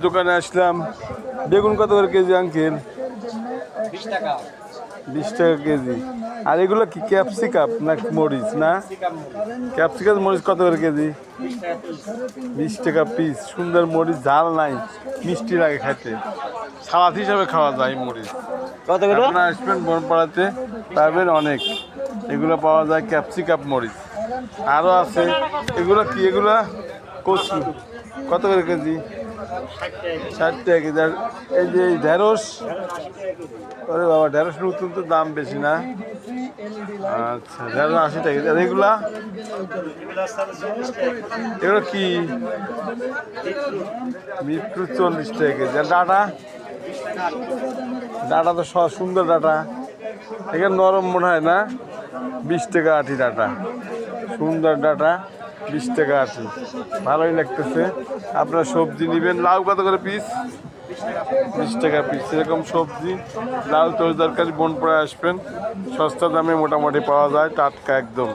দোকানে আসলাম। বেগুন কত করে কেজি আঙ্কেল? 20 টাকা। 20 টাকা কেজি। আর এগুলো কি ক্যাপসিকাম না মরিচ না? ক্যাপসিকাম মরিচ কত করে কেজি? 20 টাকা পিস। সুন্দর মরিচ, ঝাল নাই, মিষ্টি লাগে খাইতে, সালাদ হিসাবে খাওয়া যায় এই মরিচ। কত করে? আপনারা আসবেন বনপাড়াতে, পাবেন অনেক। এগুলো পাওয়া যায় ক্যাপসিকাম মরিচ। আরও আছে এগুলো কি? এগুলা কচু কত করে কেজি? 60 টাকা কেজি। আর এই যে ঢেঁড়স, আরে বাবা ঢেঁড়স নতুন তো দাম বেশি না? আচ্ছা ঢেঁড়স 80 টাকা কেজি। আর এগুলা এগুলো কি? বিটরুট 40 টাকা কেজি। আর ডাটা? ডাটা তো সুন্দর ডাটা, এখানে নরম মনে হয় না? 20 টাকা আটি ডাটা, সুন্দর ডাটা, 20 টাকা আটি, ভালোই লাগতেছে। আপনারা সবজি নেবেন। লাউ কত করে পিস? 20 টাকা পিস। এরকম সবজি, লাউ তরকারি বনপাড়ায় আসবেন, সস্তা দামে মোটামুটি পাওয়া যায়, টাটকা একদম।